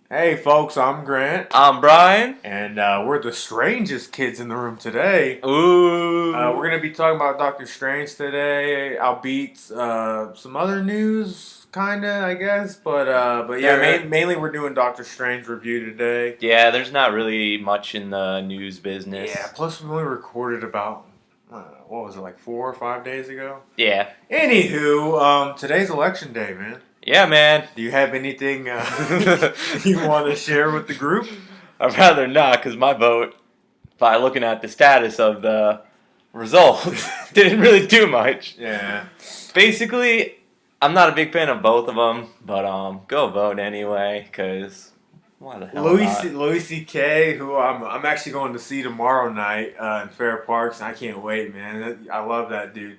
Hey folks, I'm Grant, I'm Brian. and we're the strangest kids in the room today. We're Ooh. gonna be talking about Doctor Strange today, albeit some other news, kinda, I guess. But yeah, There. mainly we're doing Doctor Strange review today. Yeah, there's not really much in the news Yeah, business. plus we only recorded about what was it, like 4 or 5 days ago. Yeah. Anywho, today's election day, man. Yeah, man. Do you have anything you want to share with the group? I'd rather not, because my vote, by looking at the status of the results, didn't really do much. Yeah. Basically, I'm not a big fan of both of them, but go vote anyway, because why the hell not? Louis C.K., who I'm actually going to see tomorrow night in Fair Parks, and I can't wait, man. I love that dude.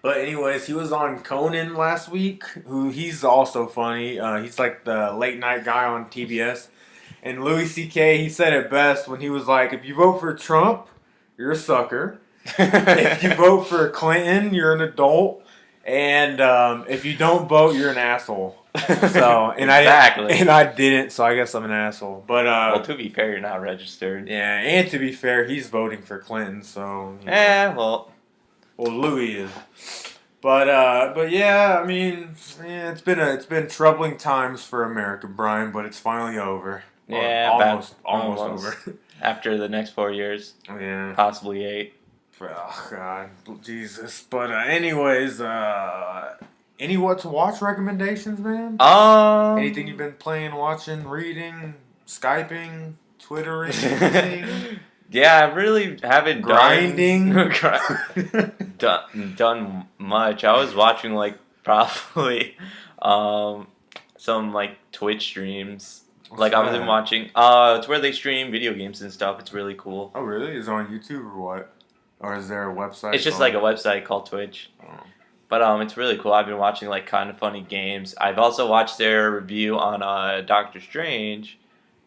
But anyways, he was on Conan last week. Who he's also funny. He's like the late night guy on TBS. And Louis C.K. he said it best when he was like, "If you vote for Trump, you're a sucker. If you vote for Clinton, you're an adult. And if you don't vote, you're an asshole." So Exactly. I didn't, so I guess I'm an asshole. But Well, to be fair, you're not registered. yeah, and to be fair, he's voting for Clinton, so Well, well Louis is. But yeah, I mean, yeah, it's been troubling times for America, Brian, but it's finally over. Or yeah, almost almost. over. After the next 4 years, Yeah. possibly 8. Oh God, Jesus. But anyways, any what to watch recommendations, man? Anything you've Um, been playing, watching, reading, Skyping, Twittering, anything? yeah, I really haven't Grinding? done much. I was watching like probably um some like Twitch streams. What's Like I was that? watching. It's where they stream video games and stuff. It's really cool. Oh, really? Is it on YouTube or what? Or is there a It's website just called? like a website called Twitch. Oh. But it's really cool. I've been watching like kind of funny games. I've also watched their review on Doctor Strange.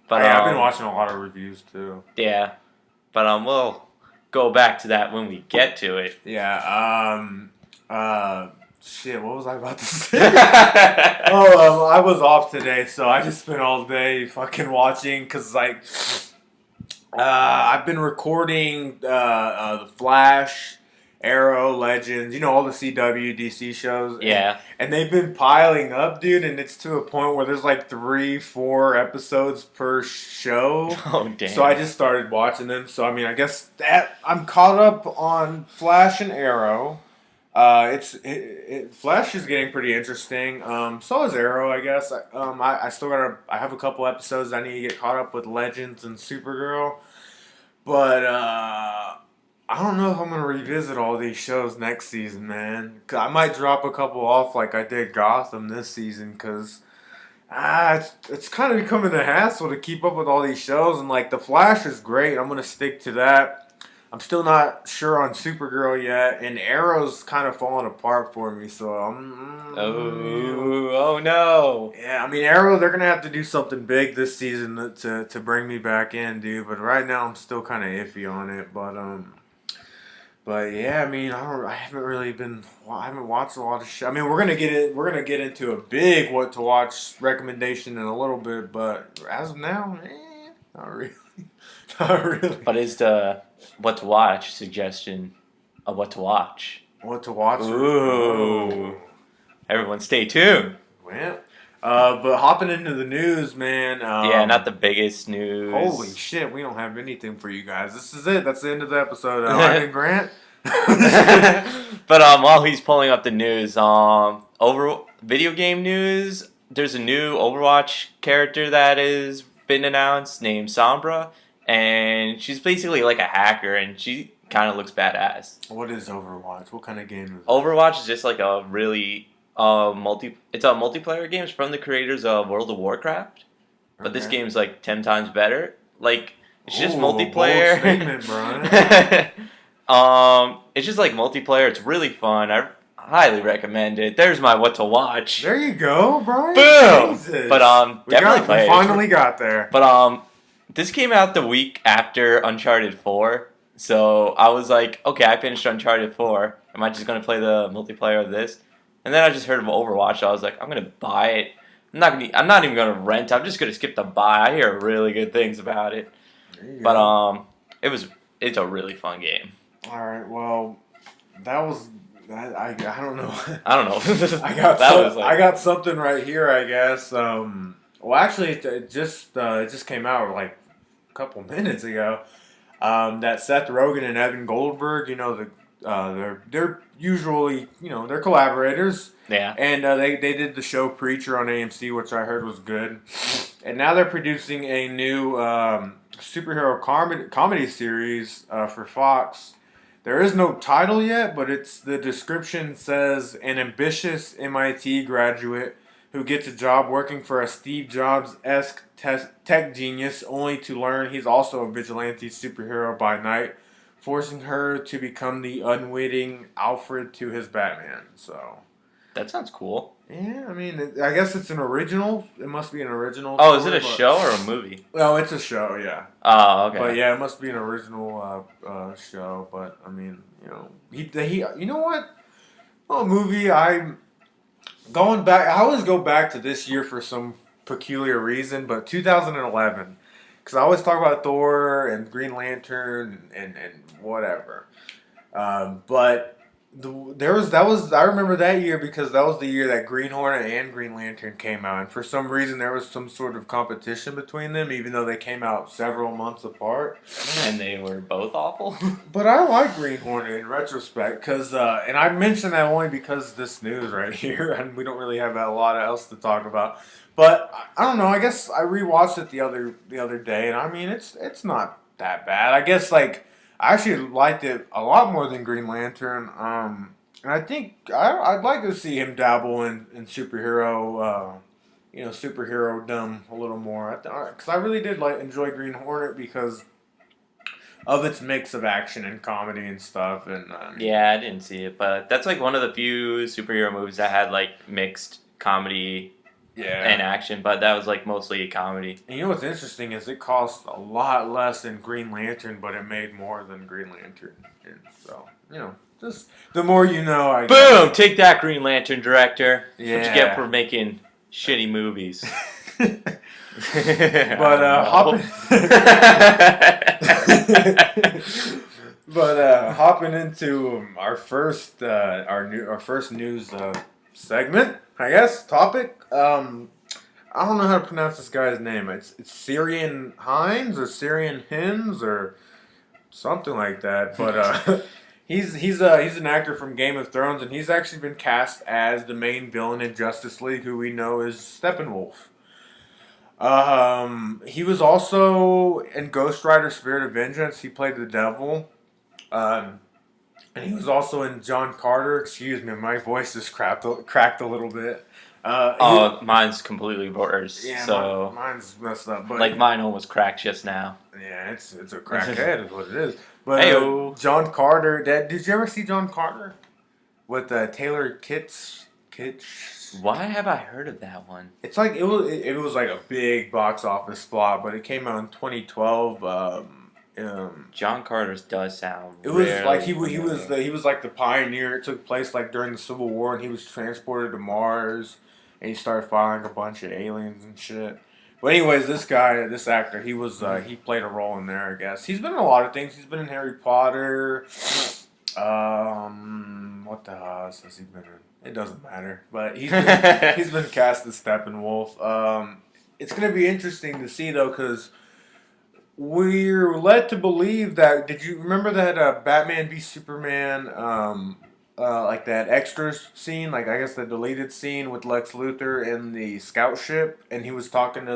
But Hey, I've been watching a lot of reviews too. yeah. But we'll go back to that when we get to it. Yeah. Shit. What was I about to say? Yeah, Oh, I was off today, so I just spent all day fucking watching. Cause like, I've been recording the Flash, Arrow, Legends, all the CW, DC shows, and they've been piling up, dude. And it's to a point where there's like 3, 4 episodes per show. Oh So I damn. just started watching them. So I mean, I guess that I'm caught up on Flash and Arrow. Flash is getting pretty interesting. So is Arrow, I guess. I still I have a couple episodes I need to get caught up with Legends and Supergirl, but I don't know if I'm gonna revisit all these shows next season, man. 'Cause I might drop a couple off like I did Gotham this season, because it's kind of becoming a hassle to keep up with all these shows, and like The Flash is great. I'm gonna stick to that. I'm still not sure on Supergirl yet, and Arrow's kind of falling apart for me. So Oh no. yeah. I mean, Arrow, they're gonna have to do something big this season to bring me back in, dude. But right now, I'm still kind of iffy on it. But yeah, I mean, I haven't really been. I haven't watched a lot of shit. I mean, we're gonna get into a big what to watch recommendation in a little bit. But as of now, not really, not really. But is the what to watch suggestion of what to watch? What to watch? Ooh. Everyone stay tuned. Well, but hopping into the news, man. Yeah, not the biggest news. Holy shit, we don't have anything for you guys. This is it. That's the end of the episode. I've been Grant. But while he's pulling up the news, over video game news, there's a new Overwatch character that has been announced named Sombra, and she's basically like a hacker, and she kind of looks badass. What is Overwatch? What kind of game is it? Overwatch is just like a really It's a multiplayer game. It's from the creators of World of Warcraft, but this Okay. game's like 10 times better. Like it's just Ooh, multiplayer. bold statement, Brian. It's just like multiplayer. It's really fun. I highly recommend it. There's my what to watch. There you go, Brian. Boom. Jesus. But definitely play we it. finally got there. But this came out the week after Uncharted 4. So I was like, okay, I finished Uncharted 4. Am I just gonna play the multiplayer of this? And then I just heard of Overwatch. So I was like, I'm gonna buy it. I'm not even gonna rent. I'm just gonna skip the buy. I hear really good things about it. There you But go. it's a really fun game. All right. Well, that was. I don't know. I don't know. That was I like got something right here. I guess. Well, actually, it just came out like a couple minutes ago. That Seth Rogen and Evan Goldberg. They're usually they're collaborators. yeah. And they did the show Preacher on AMC, which I heard was good. And now they're producing a new superhero comedy series for Fox. There is no title yet, but the description says an ambitious MIT graduate who gets a job working for a Steve Jobs-esque tech genius, only to learn he's also a vigilante superhero by night, forcing her to become the unwitting Alfred to his Batman. So. That sounds cool. Yeah, I mean, I guess it's an original. It must be an original. Oh, is it story, a show or a movie? No, it's a show. Yeah, Oh, okay. but yeah, it must be an original show. But I mean, you know what? Oh, movie. I'm going back. I always go back to this year for some peculiar reason, but 2011, because I always talk about Thor and Green Lantern and whatever. But I remember that year because that was the year that Green Hornet and Green Lantern came out, and for some reason there was some sort of competition between them, even though they came out several months apart. And they were both awful. But I like Green Hornet in retrospect because, and I mention that only because this news right here, and we don't really have a lot else to talk about. But I don't know. I guess I rewatched it the other day, and I mean it's not that bad. I guess like. I actually liked it a lot more than Green Lantern. And I think I'd like to see him dabble in superhero, superhero dumb a little more. Because I really did enjoy Green Hornet because of its mix of action and comedy and stuff. And Yeah, I didn't see it, but that's like one of the few superhero movies that had like mixed comedy and action, but that was like mostly a comedy. And you know what's interesting is it cost a lot less than Green Lantern, but it made more than Green Lantern. And so, just the more you know, I Boom! Take that, Green Lantern director. That's Yeah. what you get for making shitty movies. But hopping into our first news segment, I guess topic. I don't know how to pronounce this guy's name. It's Syrian Hines or Syrian Hines or something like that. But he's an actor from Game of Thrones, and he's actually been cast as the main villain in Justice League, who we know is Steppenwolf. He was also in Ghost Rider: Spirit of Vengeance. He played the devil. And he was also in John Carter. Excuse me, my voice just cracked a little bit. Mine's completely worse. Yeah, so mine's messed up. But like mine almost cracked just now. yeah, it's a crackhead is what it is. But Heyo. John Carter. Did you ever see John Carter with Taylor Kitsch? Why have I heard of that one? It's like it was like a big box office flop, but it came out in 2012. John Carter's does sound. It was really like he familiar. was like the pioneer. It took place like during the Civil War, and he was transported to Mars, and he started fighting a bunch of aliens and shit. But anyways, this actor, he played a role in there. I guess he's been in a lot of things. He's been in Harry Potter. What the hell else has he been in? It doesn't matter. But he's been cast as Steppenwolf. It's gonna be interesting to see though, because we're led to believe that. Did you remember that Batman v Superman, like that extra scene, like I guess the deleted scene with Lex Luthor in the scout ship, and he was talking to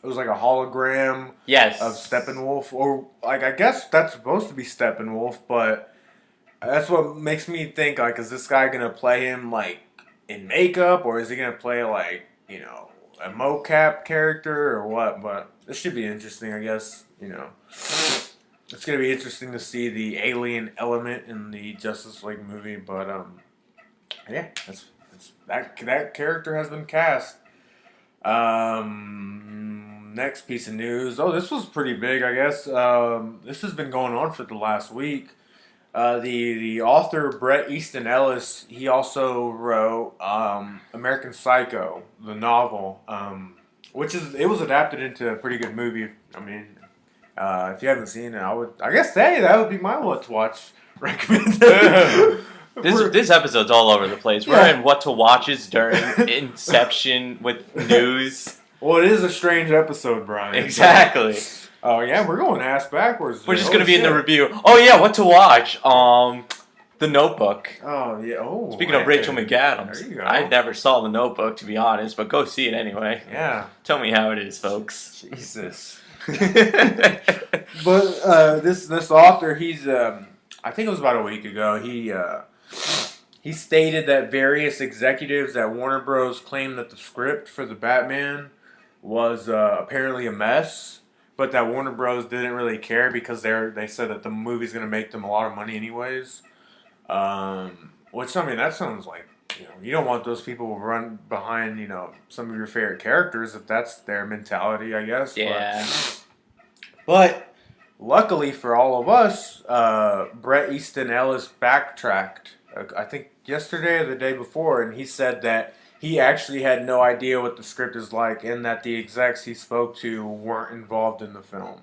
it was like a hologram Yes. of Steppenwolf, or like I guess that's supposed to be Steppenwolf, but that's what makes me think like, is this guy gonna play him like in makeup, or is he gonna play like a mocap character or what? But this should be interesting, I guess. It's gonna be interesting to see the alien element in the Justice League movie. But yeah, that character has been cast. Next piece of news. Oh, this was pretty big, I guess. This has been going on for the last week. The author Bret Easton Ellis, he also wrote American Psycho, the novel, which it was adapted into a pretty good movie. I mean, if you haven't seen it, I guess that would be my what to watch recommendation. This episode's all over the place. We're in what to watches during Inception with news. Well, it is a strange episode, Brian. Exactly. Oh yeah, we're going ass backwards. We're just gonna be in the review. Oh yeah, what to watch? The Notebook. Oh yeah. Oh. Speaking of Rachel McAdams, there you go. I never saw The Notebook to be honest, but go see it anyway. Yeah. Tell me how it is, folks. Jesus. But this author, he's I think it was about a week ago. He stated that various executives at Warner Bros. Claimed that the script for the Batman was apparently a mess, but that Warner Bros. Didn't really care because they said that the movie's going to make them a lot of money anyways. Which, I mean, that sounds like, you don't want those people to run behind, some of your favorite characters if that's their mentality, I guess. Yeah. But luckily for all of us, Bret Easton Ellis backtracked, I think yesterday or the day before, and he said that he actually had no idea what the script is like and that the execs he spoke to weren't involved in the film.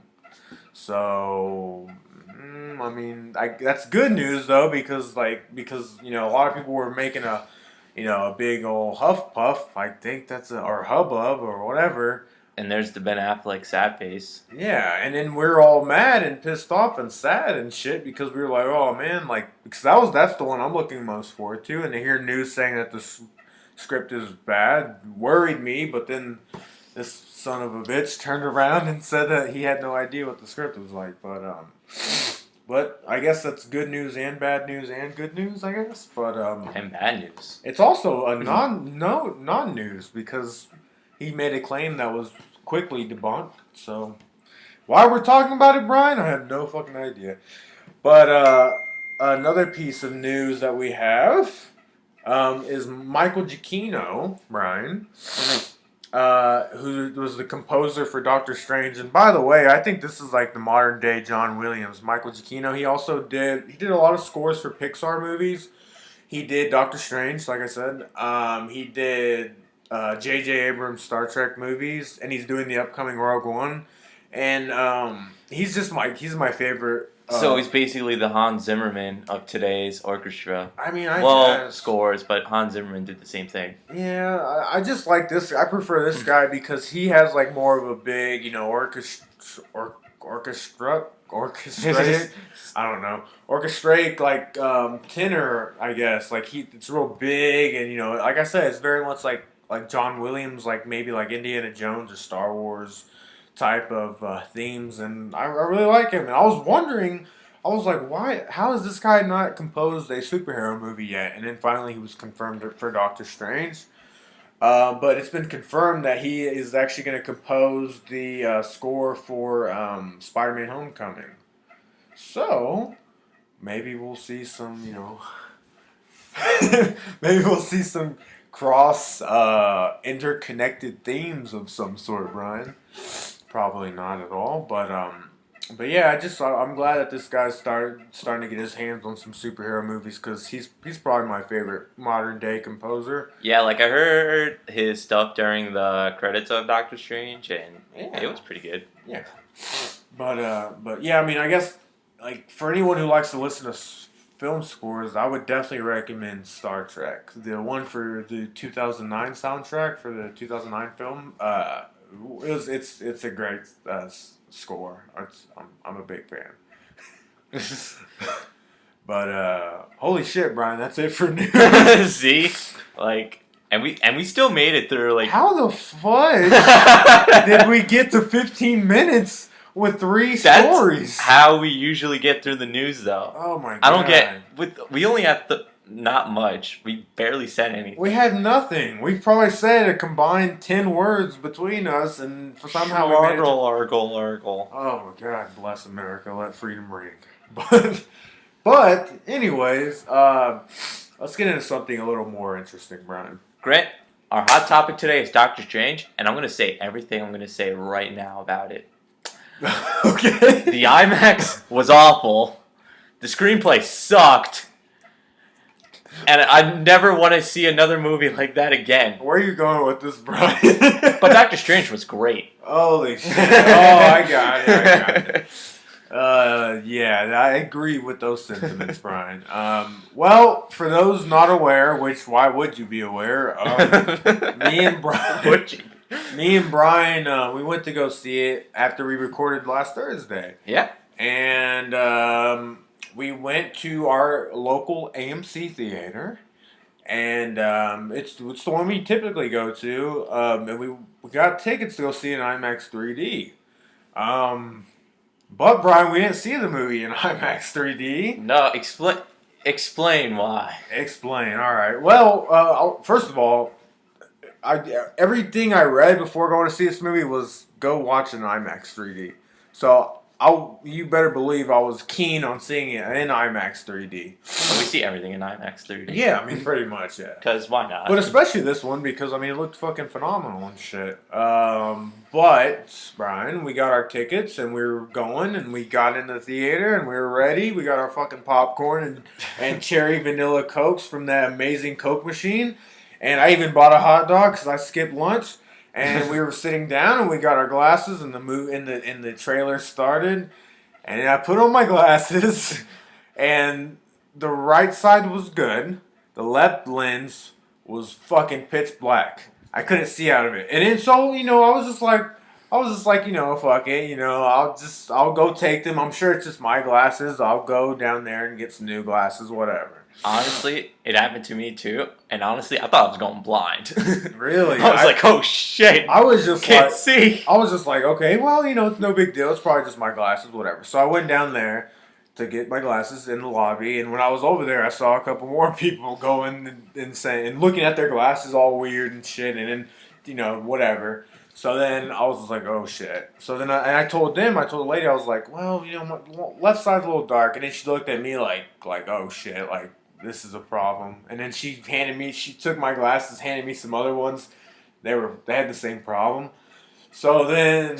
So, I mean, that's good news though because a lot of people were making a big old huff puff. I think or hubbub or whatever. And there's the Ben Affleck sad face. Yeah, and then we're all mad and pissed off and sad and shit because we were like, oh man, because that's the one I'm looking most forward to, and to hear news saying that the script is bad worried me, but then this son of a bitch turned around and said that he had no idea what the script was like. But I guess that's good news and bad news and good news, I guess. But and bad news. It's also a non-news because he made a claim that was quickly debunked. So why we're talking about it, Brian, I have no fucking idea. But another piece of news that we have is Michael Giacchino, Brian, who was the composer for Doctor Strange. And by the way, I think this is like the modern day John Williams. Michael Giacchino, he did a lot of scores for Pixar movies. He did Doctor Strange, like I said. He did J.J. Abrams' Star Trek movies, and he's doing the upcoming Rogue One. And he's my favorite. So he's basically the Hans Zimmerman of today's orchestra. I mean, scores, but Hans Zimmerman did the same thing. Yeah, I just like this. I prefer this guy because he has like more of a big, orchestrate like tenor, I guess. Like it's real big, and like I said, it's very much like John Williams, like maybe like Indiana Jones or Star Wars type of themes, and I really like him. And I was wondering, I was like, why? How has this guy not composed a superhero movie yet? And then finally, he was confirmed for Doctor Strange. But it's been confirmed that he is actually going to compose the score for Spider-Man: Homecoming. So maybe we'll see some, maybe we'll see some cross interconnected themes of some sort, Brian. Probably not at all, but yeah, I'm glad that this guy's starting to get his hands on some superhero movies because he's probably my favorite modern day composer. Yeah, like I heard his stuff during the credits of Doctor Strange, and it was pretty good. Yeah, but yeah, I mean, I guess like for anyone who likes to listen to film scores, I would definitely recommend Star Trek, the one for the 2009 soundtrack for the 2009 film. It's a great score. I'm a big fan. But holy shit, Brian, that's it for news. See, and we still made it through. Like, how the fudge did we get to 15 minutes with 3 stories? How we usually get through the news, though. Oh my god! I don't get we only have not much. We barely said anything. We had nothing. We probably said a combined 10 words between us, and somehow we made it. Argle. Oh my God! Bless America. Let freedom ring. But anyways, let's get into something a little more interesting, Brian. Grant, our hot topic today is Doctor Strange, and I'm going to say everything I'm going to say right now about it. Okay. The IMAX was awful. The screenplay sucked. And I never want to see another movie like that again. Where are you going with this, Brian? But Doctor Strange was great. Holy shit. Oh, I got it. Yeah, I agree with those sentiments, Brian. Well, for those not aware, which why would you be aware? Me and Brian, we went to go see it after we recorded last Thursday. Yeah. And we went to our local AMC theater, and it's the one we typically go to. And we got tickets to go see it in IMAX 3D. But Brian, we didn't see the movie in IMAX 3D. No, explain why. Explain. All right. Well, first of all, everything I read before going to see this movie was go watch it in IMAX 3D. So you better believe I was keen on seeing it in IMAX 3D. So we see everything in IMAX 3D. Yeah, I mean, pretty much, yeah. Because why not? But especially this one because, I mean, it looked fucking phenomenal and shit. But, Brian, we got our tickets and we were going and we got in the theater and we were ready. We got our fucking popcorn and cherry vanilla Cokes from that amazing Coke machine. And I even bought a hot dog because I skipped lunch. And we were sitting down, and we got our glasses, and the trailer started, and I put on my glasses, and the right side was good, the left lens was fucking pitch black. I couldn't see out of it, and then so I was just like, fuck it, I'll go take them. I'm sure it's just my glasses. I'll go down there and get some new glasses, whatever. Honestly, it happened to me too, and honestly, I thought I was going blind. Really? I was like, oh shit. I was just can't see. I was just like, okay, well, it's no big deal. It's probably just my glasses, whatever. So I went down there to get my glasses in the lobby, and when I was over there, I saw a couple more people going and saying and looking at their glasses all weird and shit, and then whatever. So then I was just like, oh shit. So then I told the lady, I was like, well, my left side's a little dark, and then she looked at me like oh shit, like. This is a problem. And then she took my glasses, handed me some other ones. They had the same problem. So then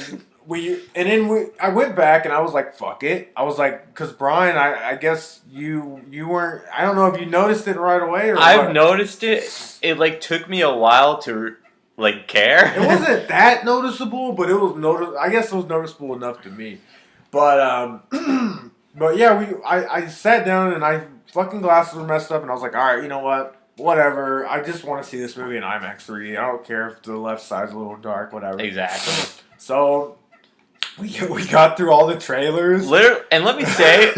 I went back and I was like, fuck it. I was like, because Brian, I guess you weren't, I don't know if you noticed it right away or I've what. noticed it. It took me a while to care. It wasn't that noticeable, but it was I guess it was noticeable enough to me. But but yeah, I sat down and I fucking glasses were messed up, and I was like, all right, you know what? Whatever. I just want to see this movie in IMAX 3D. I don't care if the left side's a little dark, whatever. Exactly. So we got through all the trailers. And let me say,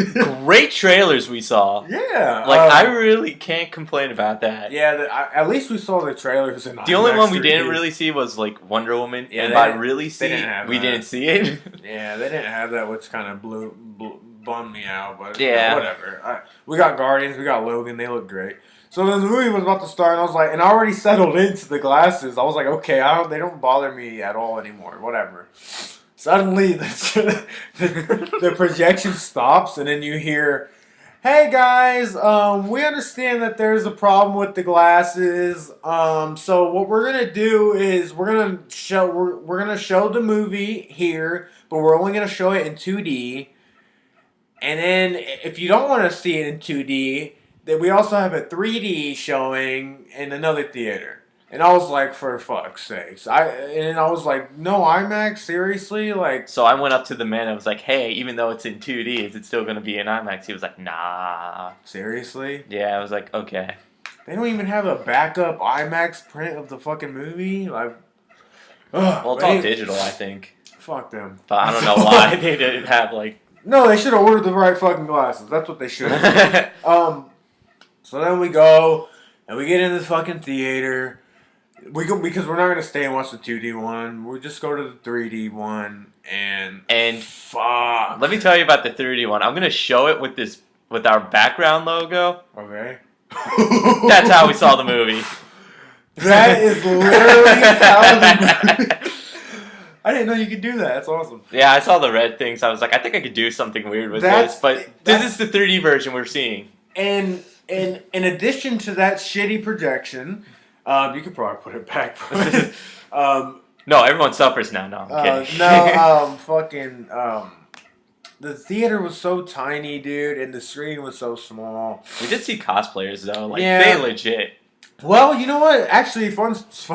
great trailers we saw. Yeah. I really can't complain about that. Yeah, at least we saw the trailers in IMAX 3D. The only one we didn't really see was Wonder Woman. Yeah, and by really see, we didn't see it. Yeah, they didn't have that, which kind of bummed me out, but yeah, whatever. We got Guardians, we got Logan, they look great. So then the movie was about to start, and I was like, and I already settled into the glasses. I was like, okay, they don't bother me at all anymore, whatever. Suddenly, the projection stops, and then you hear, hey guys, we understand that there's a problem with the glasses. So what we're gonna do is we're gonna show the movie here, but we're only gonna show it in 2D. And then, if you don't want to see it in 2D, then we also have a 3D showing in another theater. And I was like, for fuck's sakes. And I was like, no, IMAX? Seriously? So I went up to the man and I was like, hey, even though it's in 2D, is it still going to be in IMAX? He was like, nah. Seriously? Yeah, I was like, okay. They don't even have a backup IMAX print of the fucking movie? Well, it's all digital, I think. Fuck them. But I don't know why they didn't have, No, they should have ordered the right fucking glasses. That's what they should have done. So then we go, and we get in this fucking theater. We go because we're not going to stay and watch the 2D one. We just go to the 3D one, and fuck. Let me tell you about the 3D one. I'm going to show it with our background logo. Okay. That's how we saw the movie. That is literally how the movie... I didn't know you could do that. That's awesome. Yeah, I saw the red things. I was like, I think I could do something weird with this. But this is the 3D version we're seeing. And in addition to that shitty projection, you could probably put it back. No, everyone suffers now. No, I'm kidding. the theater was so tiny, dude, and the screen was so small. We did see cosplayers though, like Yeah. they legit. Well, you know what? Actually, fun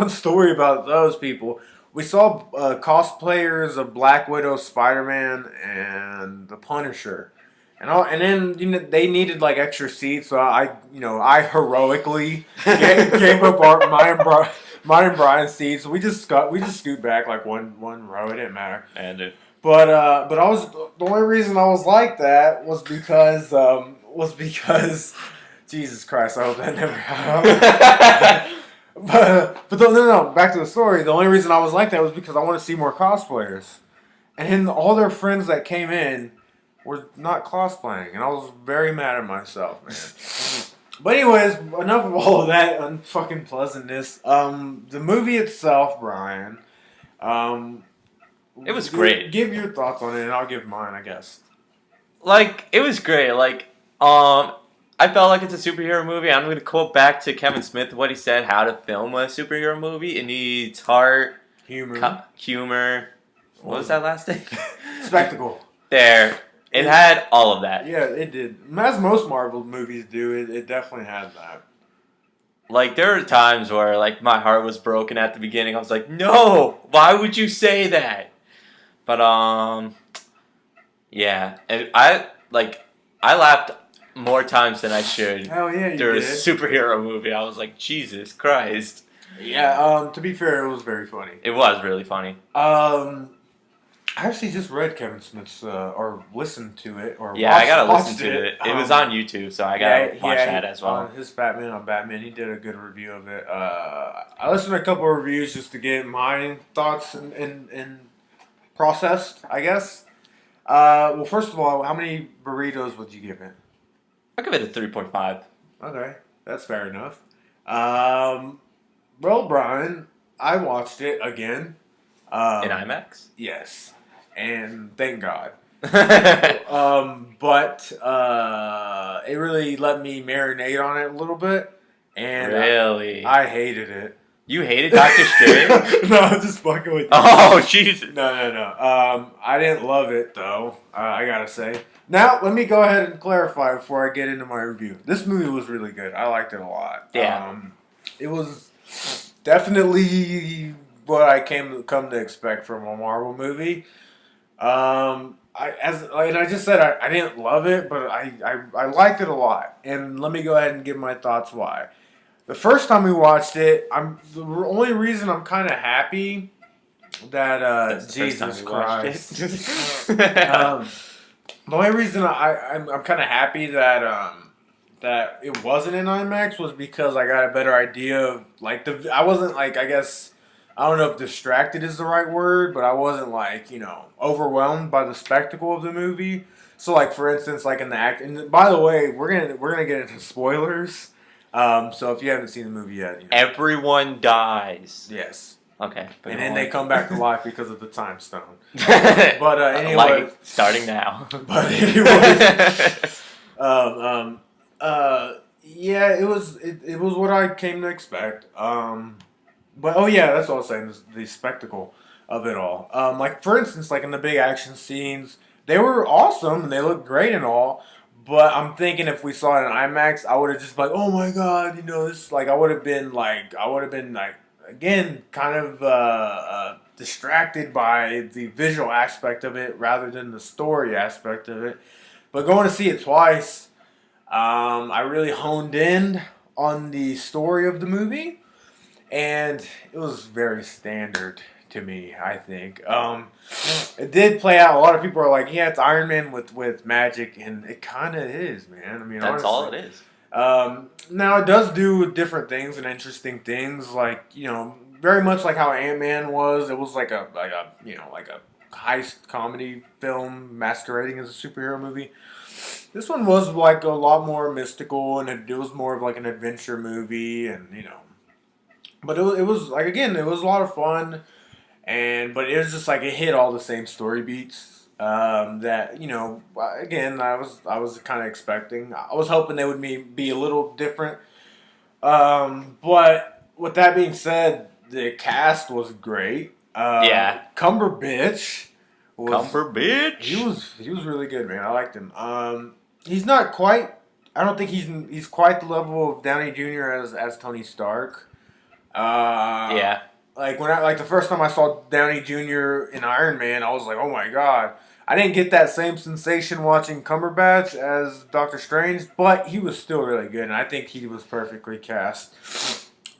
story about those people. We saw cosplayers of Black Widow, Spider Man, and the Punisher, and then they needed like extra seats, so I heroically gave up mine and Brian's seats. We just scoot back like one row. It didn't matter. And But I was the only reason I was like that was because Jesus Christ, I hope that never happened. No, back to the story. The only reason I was like that was because I want to see more cosplayers. And then all their friends that came in were not cosplaying. And I was very mad at myself, man. But anyways, enough of all of that unfucking pleasantness. The movie itself, Brian. It was great. Give your thoughts on it and I'll give mine, I guess. Like, it was great. Like, I felt like it's a superhero movie. I'm going to quote back to Kevin Smith what he said, how to film a superhero movie. It needs heart, humor. What was that last thing? Spectacle. There. It had all of that. Yeah, it did. As most Marvel movies do, it definitely had that. Like, there were times where, like, my heart was broken at the beginning. I was like, no! Why would you say that? But, yeah. And I laughed more times than I should. Hell yeah, you during did. a superhero movie. I was like, Jesus Christ. Yeah, to be fair, it was very funny. It was really funny. I actually just read Kevin Smith's, or listened to it, or Yeah, I gotta watched listen to it. It was on YouTube, so I gotta watch that as well. His Batman on Batman, he did a good review of it. I listened to a couple of reviews just to get my thoughts and processed, I guess. Well, first of all, how many burritos would you give it? I'll give it a 3.5. Okay, that's fair enough. Well, Brian, I watched it again. In IMAX? Yes, and thank God. Really? But it really let me marinate on it a little bit, and I hated it. You hated Doctor Strange? No, I'm just fucking with you. Oh, Jesus. No. I didn't love it though. I gotta say. Now, let me go ahead and clarify before I get into my review. This movie was really good. I liked it a lot. Yeah. It was definitely what I come to expect from a Marvel movie. I just said, I didn't love it, but I liked it a lot. And let me go ahead and give my thoughts why. The first time we watched it, the only reason I'm kind of happy that Jesus Christ. The only reason I'm kind of happy that that it wasn't in IMAX was because I got a better idea of I wasn't like, I guess, I don't know if distracted is the right word, but I wasn't like, overwhelmed by the spectacle of the movie. So like, for instance, like in the act, and by the way, we're gonna get into spoilers. So if you haven't seen the movie yet, everyone dies. Yes. Okay. And then they come back to life because of the time stone. But anyway, like starting now. But anyway, yeah, it was what I came to expect. But oh yeah, that's what I was saying. The spectacle of it all. Like for instance, like in the big action scenes, they were awesome and they looked great and all. But I'm thinking if we saw it in IMAX, I would have just like, oh my god, this like I would have been like again kind of distracted by the visual aspect of it rather than the story aspect of it. But going to see it twice, I really honed in on the story of the movie, and it was very standard to me, I think. It did play out. A lot of people are like, yeah, it's Iron Man with magic, and it kind of is, man. I mean, that's honestly, all it is. Now it does do different things and interesting things, like very much like how Ant-Man was. It was like a heist comedy film masquerading as a superhero movie. This one was like a lot more mystical, and it was more of like an adventure movie, and but it was like, again, it was a lot of fun, but it was just like it hit all the same story beats that again I was kind of expecting. I was hoping they would be a little different, but with that being said, the cast was great. Yeah, Cumberbatch was Bitch. he was really good, man. I liked him. He's not quite. I don't think he's quite the level of Downey Jr. as Tony Stark. Yeah. Like the first time I saw Downey Jr. in Iron Man, I was like, oh my god. I didn't get that same sensation watching Cumberbatch as Doctor Strange, but he was still really good, and I think he was perfectly cast.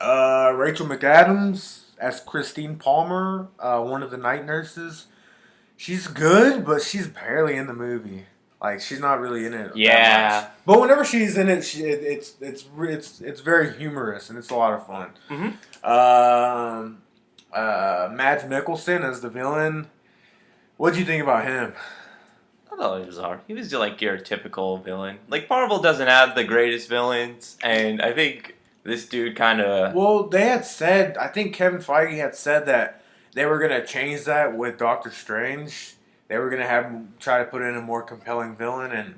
Rachel McAdams as Christine Palmer, one of the night nurses. She's good, but she's barely in the movie. Like she's not really in it that much. But whenever she's in it, it's very humorous and it's a lot of fun. Mads Mikkelsen as the villain. What'd you think about him? I thought he was alright. He was like your typical villain. Like Marvel doesn't have the greatest villains, and I think this dude kind of. Well, they had said. I think Kevin Feige had said that they were gonna change that with Doctor Strange. They were gonna try to put in a more compelling villain, and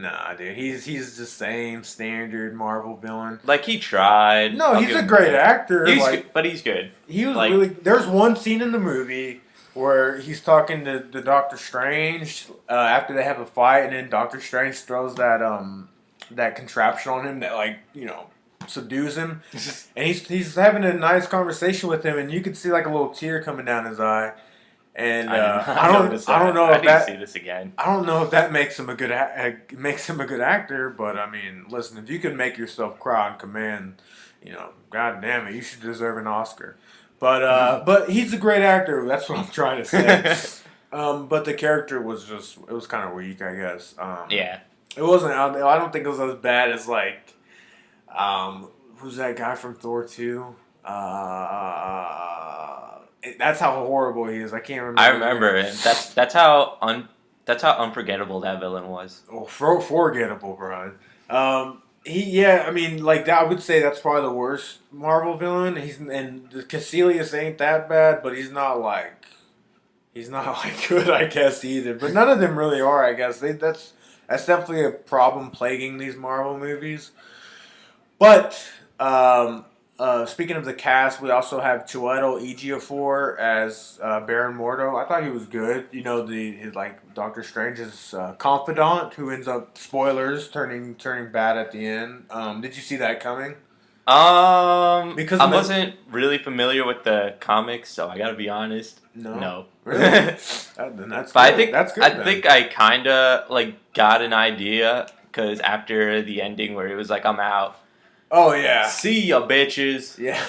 nah, dude, he's the same standard Marvel villain. Like he tried. No, he's a great actor. But he's good. He was really. There's one scene in the movie where he's talking to Doctor Strange after they have a fight, and then Doctor Strange throws that contraption on him that subdues him, and he's having a nice conversation with him, and you can see like a little tear coming down his eye. And I don't know if that. See this again. I don't know if that makes him a good actor, but I mean, listen, if you can make yourself cry on command, god damn it, you should deserve an Oscar. But he's a great actor. That's what I'm trying to say. But the character was kind of weak, I guess. Yeah. It wasn't. I don't think it was as bad as who's that guy from Thor 2? That's how horrible he is. I can't remember. I remember it. That's how unforgettable that villain was. Oh, forgettable, Brian. I would say that's probably the worst Marvel villain. Caecilius ain't that bad, but he's not good, I guess, either. But none of them really are, I guess. That's definitely a problem plaguing these Marvel movies. But speaking of the cast, we also have Chiwetel Ejiofor as Baron Mordo. I thought he was good. His Doctor Strange's confidant, who ends up, spoilers, turning bad at the end. Did you see that coming? Because I wasn't really familiar with the comics, so I gotta be honest. No. Really? Then that's but good. That's good. I think I kind of got an idea because after the ending where he was like, "I'm out." Oh yeah. See ya, bitches. Yeah.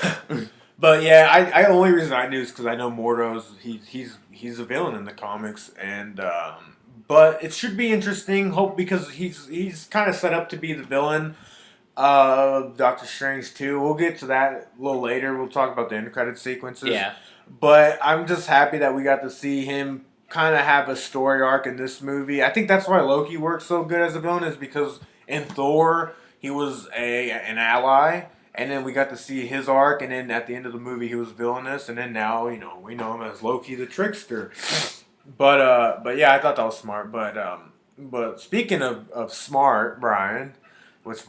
But yeah, I only reason I knew is because I know Mordo's he's a villain in the comics, and but it should be interesting. Because he's kind of set up to be the villain of Doctor Strange 2. We'll get to that a little later. We'll talk about the end credit sequences. Yeah. But I'm just happy that we got to see him kind of have a story arc in this movie. I think that's why Loki works so good as a villain, is because in Thor he was an ally, and then we got to see his arc, and then at the end of the movie he was villainous, and then now we know him as Loki the trickster. But yeah, I thought that was smart. But speaking of smart, Brian, that's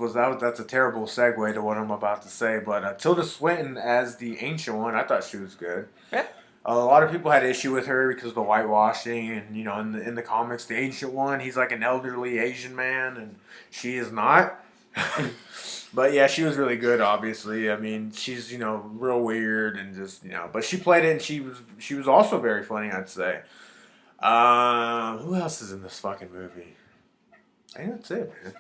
a terrible segue to what I'm about to say. But Tilda Swinton as the Ancient One, I thought she was good. Yeah. A lot of people had issue with her because of the whitewashing, and in the comics, the Ancient One, he's like an elderly Asian man, and she is not. But yeah, she was really good. Obviously, I mean, she's real weird and just but she played it, and she was also very funny, I'd say. Who else is in this fucking movie? I think that's it, man.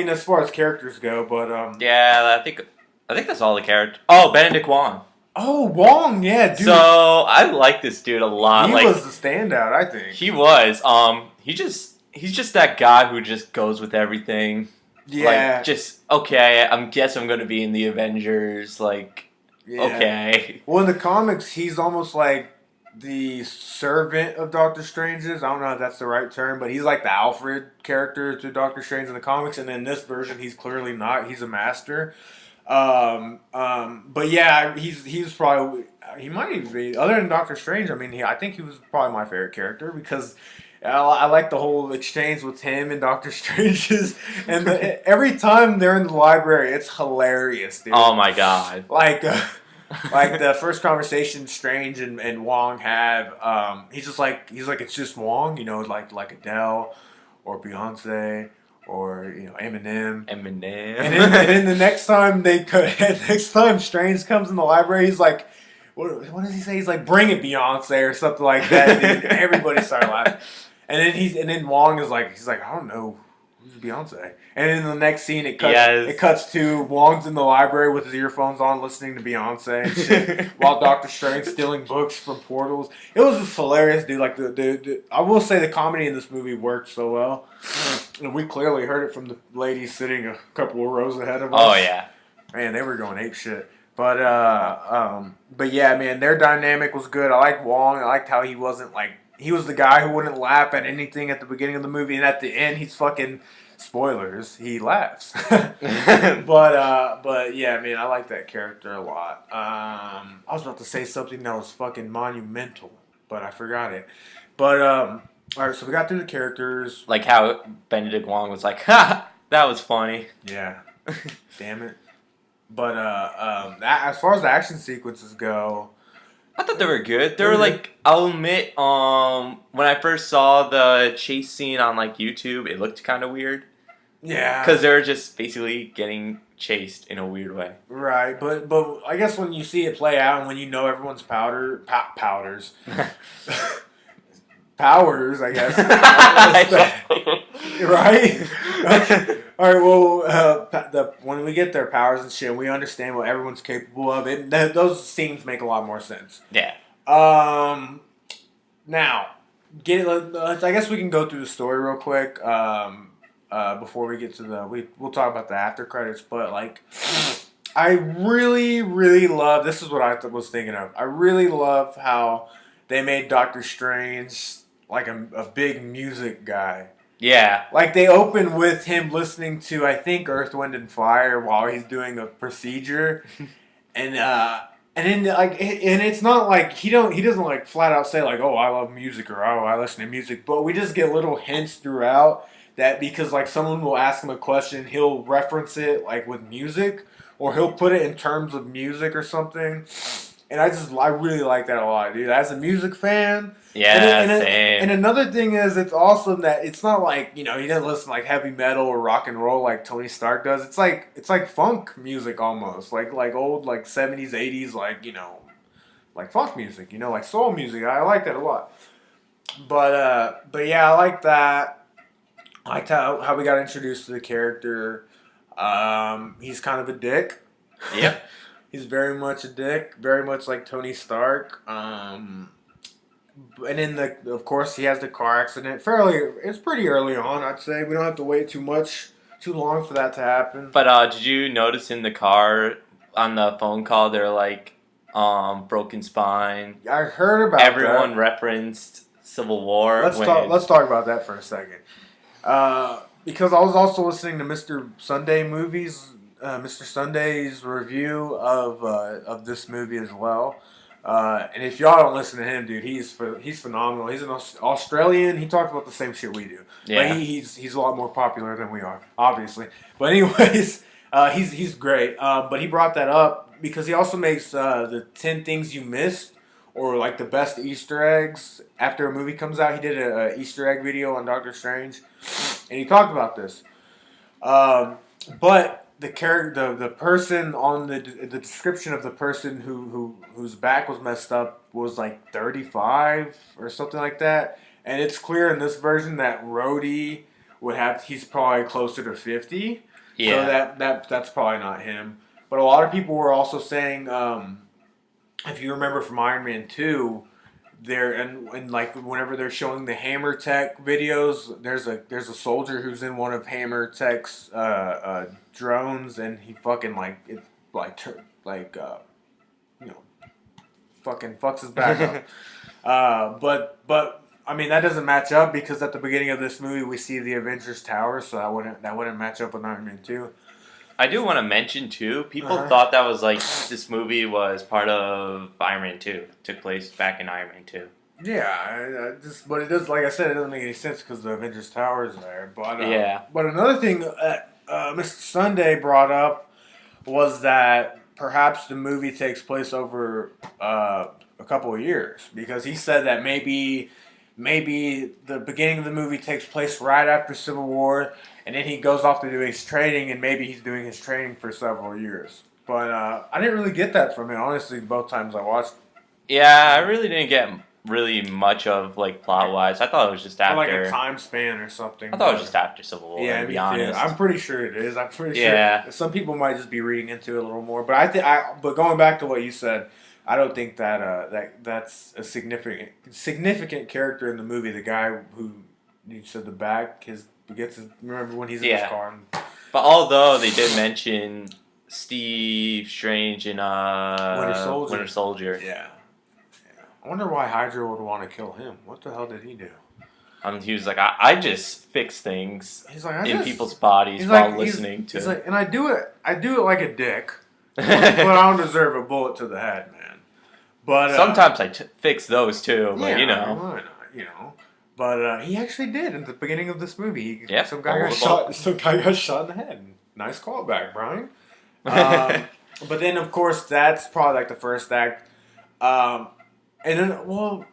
As far as characters go, but yeah, I think that's all the characters. Oh, Benedict Wong. Oh, Wong, yeah, dude. So I like this dude a lot. He was the standout, I think. He was. He's just that guy who just goes with everything. Yeah. Okay, I guess I'm going to be in the Avengers. Yeah. Okay. Well, in the comics, he's almost like the servant of Doctor Strange's. I don't know if that's the right term, but he's like the Alfred character to Doctor Strange in the comics, and in this version, he's clearly not. He's a master. But yeah, he's probably, he might even be, other than Doctor Strange, I think he was probably my favorite character, because I like the whole exchange with him and Doctor Strange's, and every time they're in the library, it's hilarious, dude. Oh my god. Like the first conversation Strange and Wong have, he's like it's just Wong, like Adele or Beyonce or Eminem. Eminem. And then the next time next time Strange comes in the library, he's like, what does he say? He's like, bring it Beyonce or something like that. Dude. Everybody started laughing. And then Wong is like, he's like, I don't know. Who's Beyonce? And in the next scene, it cuts to Wong's in the library with his earphones on, listening to Beyonce and shit, while Doctor Strange stealing books from portals. It was just hilarious, dude. Like I will say the comedy in this movie worked so well, and we clearly heard it from the ladies sitting a couple of rows ahead of us. Oh yeah, man, they were going ape shit. But yeah, man, their dynamic was good. I liked Wong. I liked how he wasn't like. He was the guy who wouldn't laugh at anything at the beginning of the movie, and at the end, he's fucking spoilers. He laughs. but yeah, man, I like that character a lot. I was about to say something that was fucking monumental, but I forgot it. But all right, so we got through the characters. Like how Benedict Wong was like, "Ha, that was funny." Yeah, damn it. But as far as the action sequences go. I thought they were good. They were like, I'll admit, when I first saw the chase scene on like YouTube, it looked kind of weird. Yeah. Because they were just basically getting chased in a weird way. Right, but I guess when you see it play out and when you know everyone's powders, powers, I guess. Right. All right. Well, when we get their powers and shit, we understand what everyone's capable of. Those scenes make a lot more sense. Yeah. Now, I guess we can go through the story real quick. Before we get to we'll talk about the after credits, but like, I really, really love. This is what I was thinking of. I really love how they made Doctor Strange like a big music guy. Yeah. Like, they open with him listening to, I think, Earth, Wind, and Fire while he's doing a procedure. And then, like, and it's not like, he doesn't, like, flat out say, like, oh, I love music or, oh, I listen to music. But we just get little hints throughout that because, like, someone will ask him a question, he'll reference it, like, with music. Or he'll put it in terms of music or something. And I really like that a lot, dude. As a music fan. Yeah, same. And another thing is, it's awesome that it's not like, he doesn't listen to like heavy metal or rock and roll like Tony Stark does. It's like funk music almost. Like old like 70s, 80s, like funk music, like soul music. I like that a lot. But yeah, I like that. I liked how we got introduced to the character. He's kind of a dick. Yep. He's very much a dick, very much like Tony Stark. And then of course he has the car accident. It's pretty early on, I'd say. We don't have to wait too long for that to happen. But did you notice in the car on the phone call they're like, broken spine? I heard about everyone that. Referenced Civil War. Let's talk about that for a second. Because I was also listening to Mr. Sunday movies. Mr. Sunday's review of this movie as well. And if y'all don't listen to him, dude, he's phenomenal. He's an Australian. He talks about the same shit we do. Yeah. But he's a lot more popular than we are, obviously. But anyways, he's great. But he brought that up because he also makes the 10 things you missed or like the best Easter eggs after a movie comes out. He did a Easter egg video on Doctor Strange, and he talked about this. But the character, the person on the description of the person whose back was messed up was like 35 or something like that, and it's clear in this version that Rhodey he's probably closer to 50. Yeah. So that's probably not him. But a lot of people were also saying, if you remember from Iron Man 2. And like whenever they're showing the Hammer Tech videos, there's a soldier who's in one of Hammer Tech's drones, and he fucking fucking fucks his back up. But I mean that doesn't match up because at the beginning of this movie we see the Avengers Tower, so that wouldn't match up with Iron Man 2. I do want to mention too, people thought that was like this movie was part of Iron Man 2. Took place back in Iron Man 2. Yeah, but it does. Like I said, it doesn't make any sense because the Avengers Tower is there. But yeah. But another thing that Mr. Sunday brought up was that perhaps the movie takes place over a couple of years because he said that maybe the beginning of the movie takes place right after Civil War, and then he goes off to do his training, and maybe he's doing his training for several years. But I didn't really get that from it, honestly. Both times I watched, Yeah, I really didn't get really much of like plot wise. I thought it was just or like a after. time span or something. I thought it was just after Civil War. Yeah, To me be too. honest. I'm pretty sure it is. I'm pretty Yeah. sure some people might just be reading into it a little more. But but going back to what you said, I don't think that that's a significant character in the movie. The guy who you said the back remember when he's in his Yeah. car. But although they did mention Steve Strange in Winter Soldier. Yeah. I wonder why Hydra would want to kill him. What the hell did he do? He was like, I just fix things He's like, people's bodies he's while like, listening to. He's like, and I do it like a dick, but I don't deserve a bullet to the head, man. But sometimes I fix those too, but yeah, you know. why not, you know. But he actually did at the beginning of this movie. Yep, Some guy got shot in the head. Nice callback, Brian. But then, of course, that's probably like the first act. And then, well,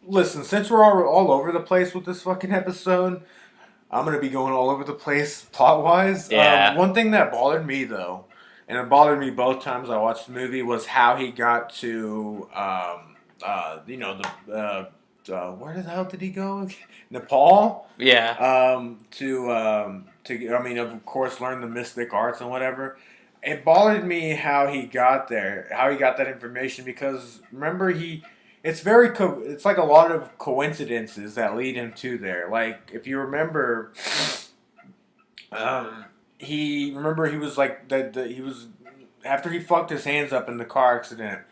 listen, since we're all over the place with this fucking episode, I'm going to be going all over the place plot-wise. Yeah. One thing that bothered me, though, and it bothered me both times I watched the movie, was how he got to, where the hell did he go? Nepal? Yeah. I mean, of course, learn the mystic arts and whatever. It bothered me how he got there, how he got that information, because remember it's it's like a lot of coincidences that lead him to there. Like if you remember, he was like he was after he fucked his hands up in the car accident.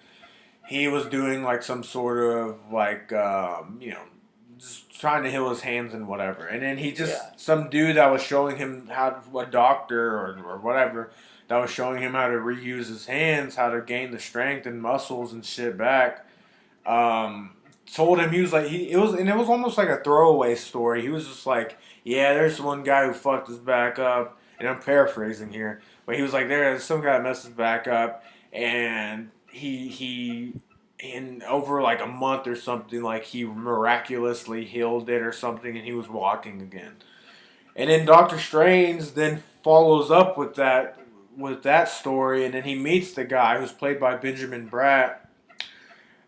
He was doing like some sort of like just trying to heal his hands and whatever, and then some dude that was showing him a doctor or whatever. That was showing him how to reuse his hands, how to gain the strength and muscles and shit back. Told him he was like it was almost like a throwaway story. He was just like, yeah, there's one guy who fucked his back up, and I'm paraphrasing here, but he was like, there's some guy that messed his back up, and he in over like a month or something, like he miraculously healed it or something, and he was walking again. And then Doctor Strange then follows up with that story, and then he meets the guy who's played by Benjamin Bratt,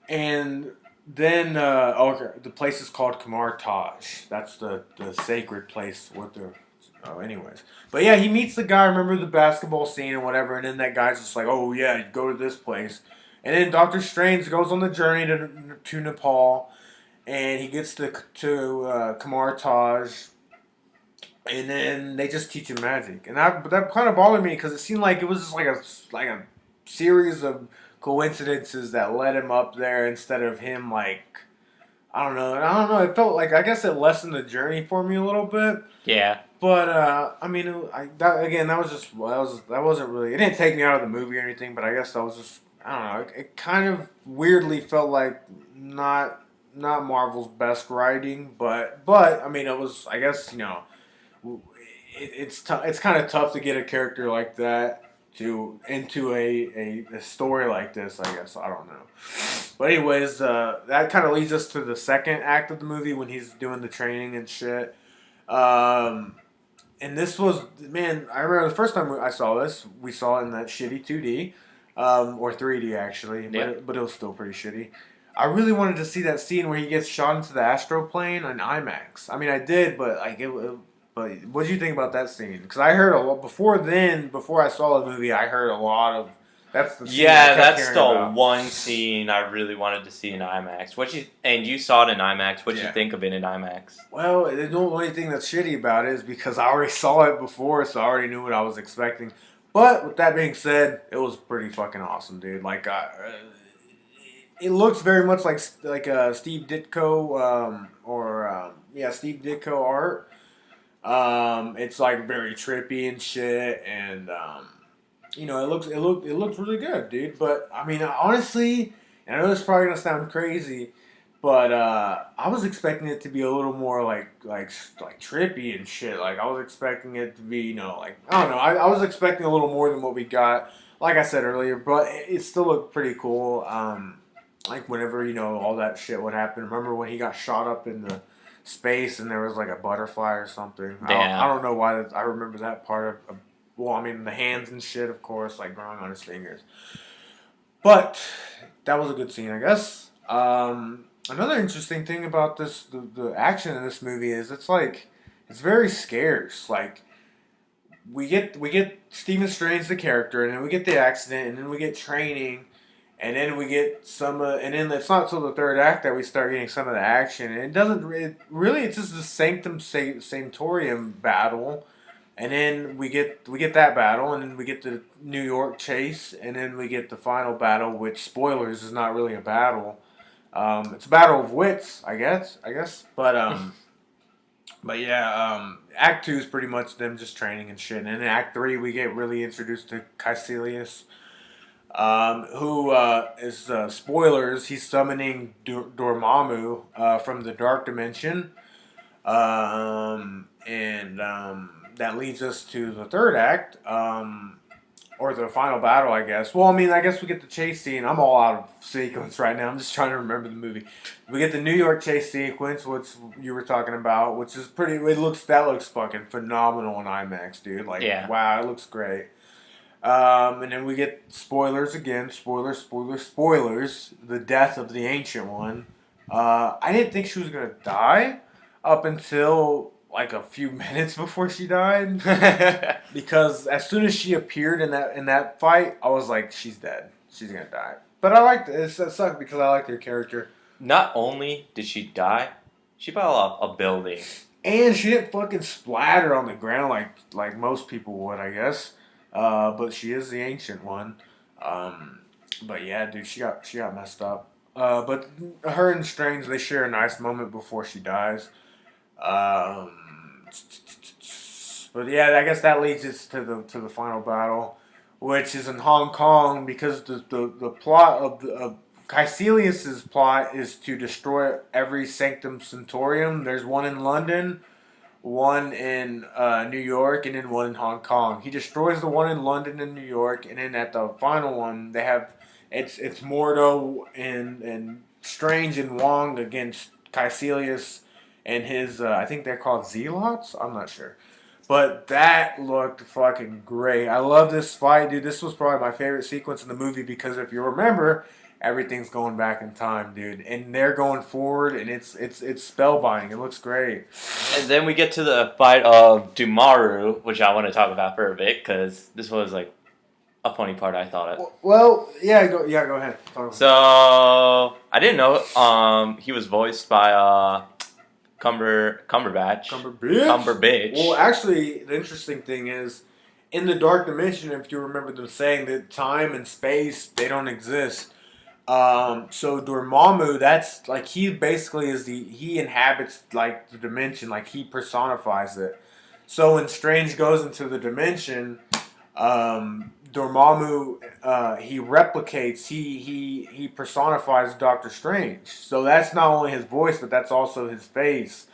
and then the place is called Kamar Taj. That's the sacred place with the anyways. But yeah, he meets the guy. Remember the basketball scene and whatever, and then that guy's just like, oh yeah, go to this place, and then Doctor Strange goes on the journey to Nepal, and he gets to Kamar Taj. And then they just teach him magic, but that kind of bothered me because it seemed like it was just like a series of coincidences that led him up there instead of him like I don't know. It felt like I guess it lessened the journey for me a little bit. Yeah. But I mean, that wasn't really. It didn't take me out of the movie or anything, but I guess that was just I don't know. It kind of weirdly felt like not Marvel's best writing, but I mean, it was I guess it's kind of tough to get a character like that into a story like this. I guess I don't know. But anyways, that kind of leads us to the second act of the movie when he's doing the training and shit. And this was man. I remember the first time I saw this. We saw it in that shitty 2D or 3D actually, but it was still pretty shitty. I really wanted to see that scene where he gets shot into the astral plane on IMAX. I mean, I did, but like But what did you think about that scene? Because I heard a lot before I saw the movie. I heard a lot of that's the scene that's the one scene I really wanted to see in IMAX. You saw it in IMAX? What did you think of it in IMAX? Well, the only thing that's shitty about it is because I already saw it before, so I already knew what I was expecting. But with that being said, it was pretty fucking awesome, dude. Like, it looks very much like Steve Ditko Steve Ditko art. It's like very trippy and shit, and it looks really good, dude. But I mean, honestly, and I know this is probably gonna sound crazy, but I was expecting it to be a little more like trippy and shit. Like I was expecting it to be, I don't know. I was expecting a little more than what we got. like I said earlier, but it still looked pretty cool. Like whenever all that shit would happen. Remember when he got shot up in the space and there was like a butterfly or something? I Damn. don't know why I remember that part of. Well, I mean the hands and shit, of course, like growing on his fingers. But that was a good scene, I guess. Another interesting thing about the action in this movie is it's very scarce. Like we get Stephen Strange the character, and then we get the accident, and then we get training, and then we get and then it's not until the third act that we start getting some of the action. And it doesn't really. It's just the Sanctorium battle, and then we get that battle, and then we get the New York chase, and then we get the final battle, which spoilers is not really a battle. It's a battle of wits, I guess. But yeah, Act 2 is pretty much them just training and shit. And in Act 3, we get really introduced to Caecilius, who is, spoilers, he's summoning Dormammu from the Dark Dimension. And that leads us to the third act, or the final battle, I guess. Well, I mean, I guess we get the chase scene. I'm all out of sequence right now. I'm just trying to remember the movie. We get the New York chase sequence, which you were talking about, which is pretty. That looks fucking phenomenal in IMAX, dude. Like, Yeah. wow, it looks great. And then we get spoilers again. Spoilers, spoilers, spoilers. The death of the Ancient One. I didn't think she was gonna die up until like a few minutes before she died, because as soon as she appeared in that fight, I was like, she's dead. She's gonna die. But I liked it. It sucked because I liked her character, Not only did she die, she fell off a building. and she didn't fucking splatter on the ground like most people would, I guess. But she is the Ancient One. But yeah, dude, she got messed up. But her and Strange, they share a nice moment before she dies. But yeah, I guess that leads us to the final battle, which is in Hong Kong, because the plot of Caecilius's plot is to destroy every Sanctum Sanctorium. There's one in London, one in New York, and then one in Hong Kong. He destroys the one in London and New York, and then at the final one they have it's Mordo and Strange and Wong against Caecilius and his I think they're called Zealots. I'm not sure. But that looked fucking great. I love this fight, dude. This was probably my favorite sequence in the movie because if you remember, everything's going back in time, dude, and they're going forward, and it's spellbinding. It looks great. And then we get to the fight of Dumaru, which I want to talk about for a bit because this was like a funny part. I thought it. Well, go ahead. So I didn't know he was voiced by Cumberbatch. Cumberbitch. Well, actually, the interesting thing is, in the Dark Dimension, if you remember them saying that time and space, they don't exist. So Dormammu, that's like he basically he inhabits like the dimension, like he personifies it. So when Strange goes into the dimension, Dormammu he replicates, he personifies Doctor Strange. So that's not only his voice, but that's also his face.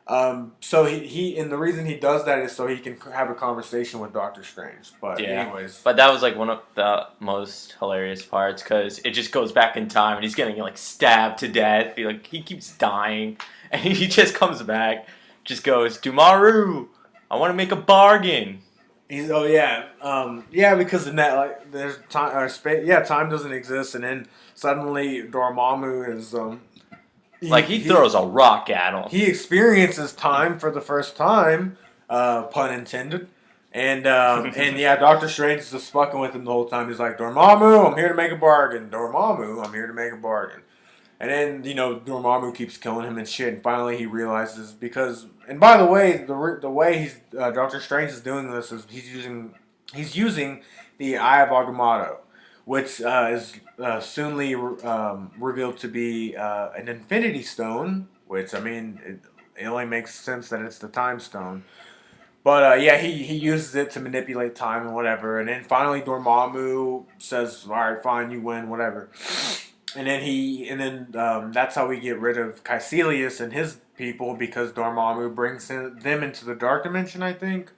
So he and the reason he does that is so he can have a conversation with Doctor Strange. But Yeah. anyways, But that was like one of the most hilarious parts because it just goes back in time and he's getting like stabbed to death. He keeps dying and he just comes back, just goes, Dumaru, I want to make a bargain. Because in that like there's time or space, time doesn't exist, and then suddenly Dormammu is He throws a rock at him. he experiences time for the first time, pun intended. And yeah, Doctor Strange is just fucking with him the whole time. He's like, Dormammu, I'm here to make a bargain. Dormammu, I'm here to make a bargain. And then Dormammu keeps killing him and shit. And finally, he realizes because. And by the way, the way Doctor Strange is doing this is he's using the Eye of Agamotto, which is soonly revealed to be an Infinity Stone. Which I mean, it only makes sense that it's the Time Stone. But he uses it to manipulate time and whatever. And then finally Dormammu says, "All right, fine, you win, whatever." And then that's how we get rid of Caecilius and his people because Dormammu brings them into the Dark Dimension, I think.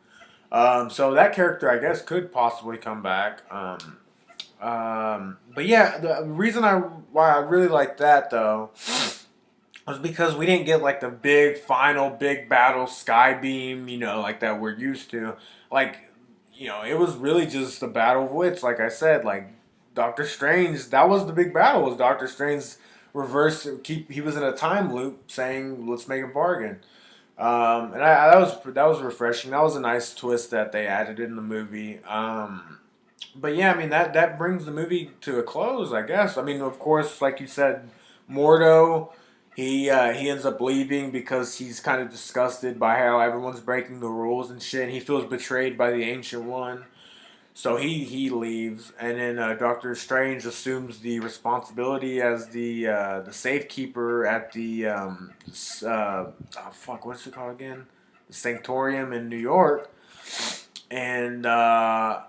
So that character, I guess, could possibly come back. But yeah, the reason why I really like that though was because we didn't get like the big final big battle sky beam, like that we're used to. Like, it was really just a battle of wits. Like I said, like Doctor Strange, that was the big battle. Was Doctor Strange reverse keep? He was in a time loop saying, "Let's make a bargain." And that was refreshing. That was a nice twist that they added in the movie. But yeah, I mean that brings the movie to a close, I guess. I mean, of course, like you said, Mordo, he ends up leaving because he's kind of disgusted by how everyone's breaking the rules and shit. And he feels betrayed by the Ancient One, so he leaves, and then Doctor Strange assumes the responsibility as the safekeeper at the what's it called again? The Sanctorium in New York. And I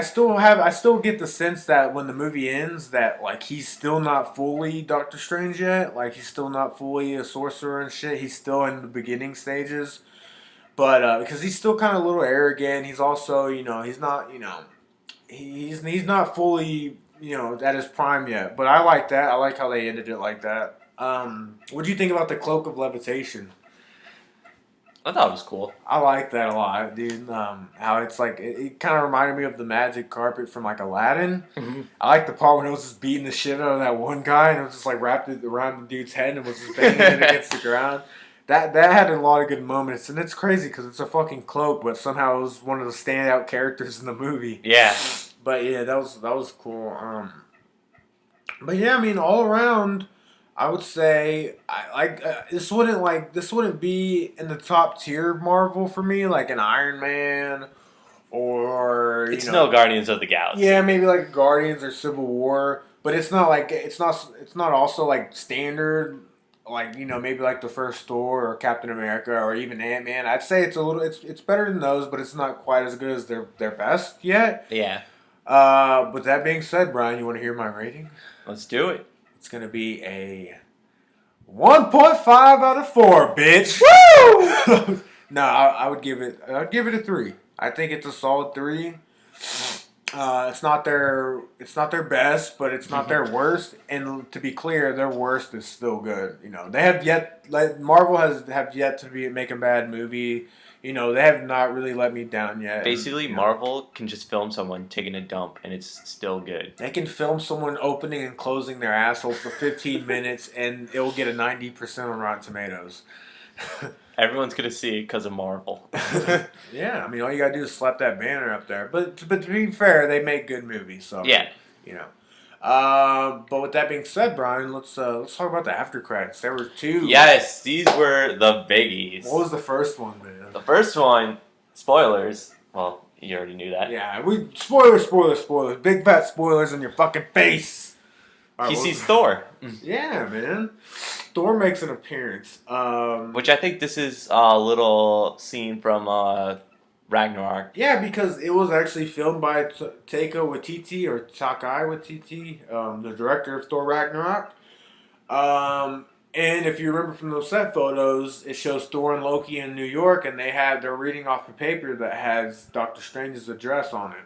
still get the sense that when the movie ends that like he's still not fully Doctor Strange yet, like he's still not fully a sorcerer and shit. He's still in the beginning stages, but because he's still kind of a little arrogant. He's also he's not he's not fully at his prime yet. But I like that. I like how they ended it like that. What do you think about the cloak of levitation? I thought it was cool. I like that a lot, dude. How it's like it kind of reminded me of the magic carpet from like Aladdin. Mm-hmm. I like the part when it was just beating the shit out of that one guy and it was just like wrapped it around the dude's head and was just banging it against the ground. That had a lot of good moments, and it's crazy because it's a fucking cloak, but somehow it was one of the standout characters in the movie. Yeah. But yeah, that was cool. But yeah, I mean, all around, I would say I like this wouldn't be in the top tier of Marvel for me, like an Iron Man or It's no Guardians of the Galaxy. yeah, maybe like Guardians or Civil War, but it's not also like standard like maybe like the first Thor or Captain America or even Ant Man. I'd say it's better than those, but it's not quite as good as their best yet. Yeah. But that being said, Brian, you want to hear my rating? Let's do it. It's gonna be a 1.5 out of 4, bitch. Woo! No, I'd give it a 3. I think it's a solid 3. It's not their best, but it's not their worst. And to be clear, their worst is still good. They have yet like Marvel have yet to make a bad movie. They have not really let me down yet. Basically, And, Marvel can just film someone taking a dump, and it's still good. they can film someone opening and closing their asshole for 15 minutes, and it will get a 90% on Rotten Tomatoes. Everyone's gonna see it because of Marvel. Yeah, I mean, all you gotta do is slap that banner up there. But to be fair, they make good movies, so Yeah. you know. But with that being said, Brian, let's talk about the after credits. There were 2. Yes, these were the biggies. What was the first one, man? The first one, spoilers. Well, you already knew that. Yeah, spoilers, big fat spoilers in your fucking face. All right, He what sees was- Thor, Yeah, man. Thor makes an appearance. which I think this is a little scene from Ragnarok. Yeah, because it was actually filmed by Taika Waititi or Takai Waititi, the director of Thor Ragnarok. And if you remember from those set photos, it shows Thor and Loki in New York, and they're reading off a paper that has Doctor Strange's address on it.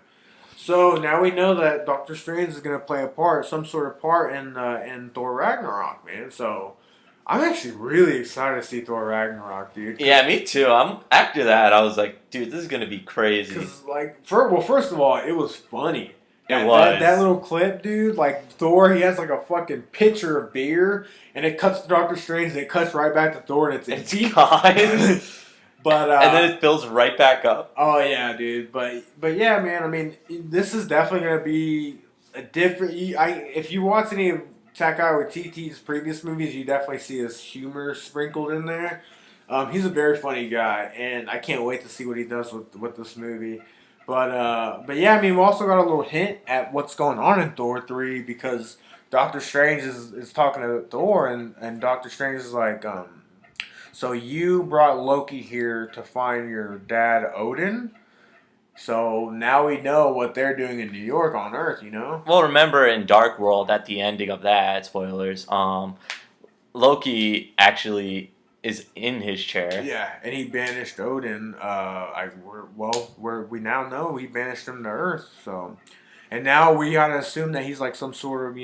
So now we know that Doctor Strange is going to play some sort of part in Thor Ragnarok, man. So I'm actually really excited to see Thor Ragnarok, dude. Yeah, me too. After that, I was like, dude, this is gonna be crazy. Because, first of all, it was funny. It was. That little clip, dude. Like, Thor, he has, like, a fucking pitcher of beer, and it cuts to Doctor Strange, and it cuts right back to Thor, and it's empty. gone. But, and then it fills right back up. oh, yeah, dude. But yeah, man, I mean, this is definitely going to be a different... If you watch any of Taika Waititi's previous movies, you definitely see his humor sprinkled in there. He's a very funny guy, and I can't wait to see what he does with this movie. But yeah, I mean, we also got a little hint at what's going on in Thor 3 because Doctor Strange is talking to Thor, and Doctor Strange is like, so you brought Loki here to find your dad Odin? So now we know what they're doing in New York on Earth, Well, remember in Dark World, at the ending of that, spoilers, Loki actually is in his chair. Yeah, and he banished Odin. We now know he banished him to Earth. So, And now we gotta assume that he's like some sort of,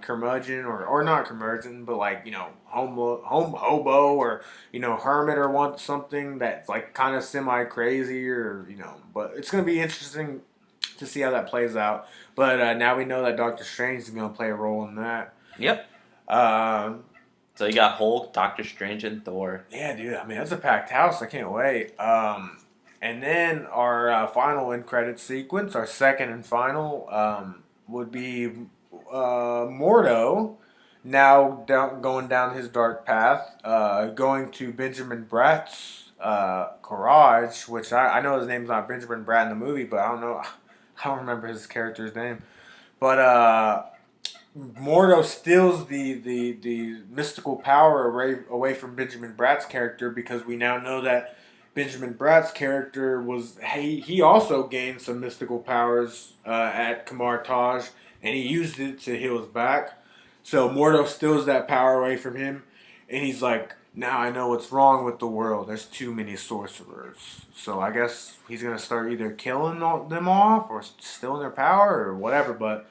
curmudgeon or not curmudgeon, but like, home hobo or, hermit or want something that's like kind of semi crazy or, but it's gonna be interesting to see how that plays out. But now we know that Doctor Strange is gonna play a role in that. Yep. Um, So you got Hulk, Doctor Strange, and Thor. yeah, dude. I mean, that's a packed house. I can't wait. And then our final end credit sequence, our second and final, would be Mordo now going down his dark path, going to Benjamin Bratt's garage, which I know his name's not Benjamin Bratt in the movie, but I don't know. I don't remember his character's name. But Mordo steals the mystical power away from Benjamin Bratt's character because we now know that Benjamin Bratt's character he also gained some mystical powers at Kamar Taj, and he used it to heal his back. So Mordo steals that power away from him, and he's like, now I know what's wrong with the world. There's too many sorcerers. So I guess he's gonna start either killing them off or stealing their power or whatever. But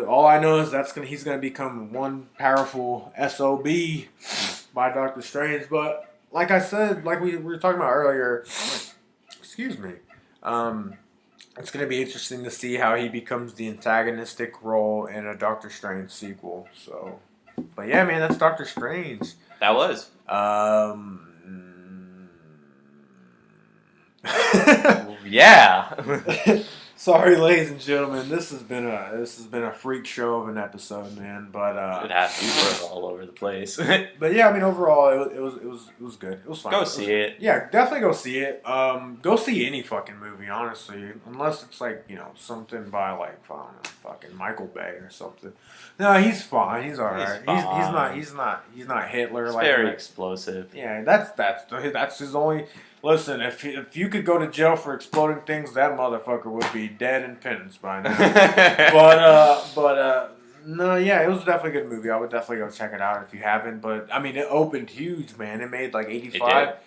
all I know is he's gonna become one powerful SOB by Doctor Strange. But like I said, like we were talking about earlier, excuse me. It's gonna be interesting to see how he becomes the antagonistic role in a Doctor Strange sequel. So, but yeah, man, that's Doctor Strange. That was. Yeah. Sorry, ladies and gentlemen. This has been a freak show of an episode, man. But It has to be all over the place. but yeah, I mean, overall, it was good. It was fun. Go see it. Yeah, definitely go see it. Go see any fucking movie, honestly, unless it's like something by like I don't know, fucking Michael Bay or something. No, he's fine. He's alright. He's not Hitler. It's like very that. Explosive. Yeah, that's his only. Listen, if you could go to jail for exploding things, that motherfucker would be dead in penance by now. but no, yeah, it was definitely a good movie. I would definitely go check it out if you haven't. But I mean, it opened huge, man. It made like 85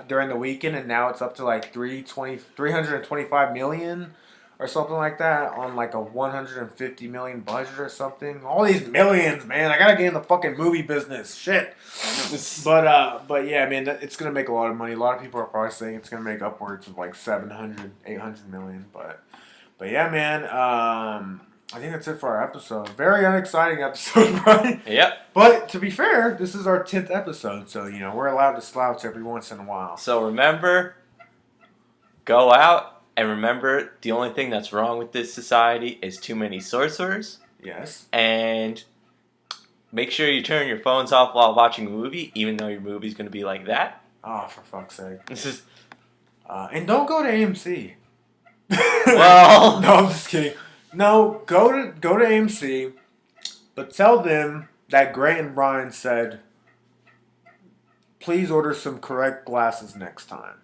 during the weekend, and now it's up to like 325 million or something like that on like a 150 million budget or something. All these millions, man. I gotta get in the fucking movie business. Shit. But yeah, man, it's gonna make a lot of money. A lot of people are probably saying it's gonna make upwards of like 700, 800 million. But yeah, man. I think that's it for our episode. Very unexciting episode, right? Yep. But to be fair, this is our 10th episode, so we're allowed to slouch every once in a while. So remember, go out. And remember, the only thing that's wrong with this society is too many sorcerers. Yes. And make sure you turn your phones off while watching a movie, even though your movie's going to be like that. Oh, for fuck's sake. This is... and don't go to AMC. Well... No, I'm just kidding. No, go to AMC, but tell them that Grant and Brian said, please order some correct glasses next time.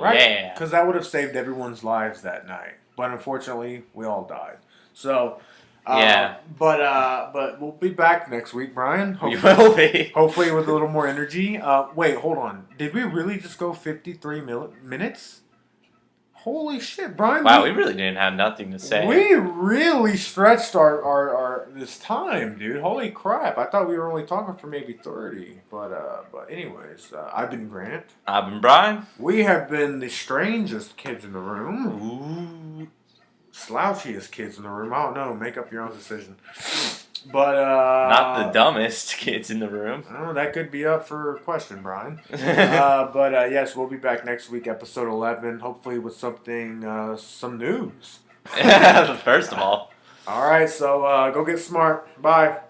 Right? Yeah. Because that would have saved everyone's lives that night. But unfortunately, we all died. So, yeah. But we'll be back next week, Brian. We will be. Hopefully with a little more energy. Wait, hold on. Did we really just go 53 minutes? Holy shit, Brian. Wow, we really didn't have nothing to say. We really stretched our this time, dude. Holy crap. I thought we were only talking for maybe 30. But anyways, I've been Grant. I've been Brian. We have been the strangest kids in the room. Ooh. Slouchiest kids in the room. I don't know. Make up your own decision. But not the dumbest kids in the room. Oh, that could be up for question, Brian. But yes, we'll be back next week, episode 11, hopefully with something, some news. First of all. All right, so go get smart. Bye.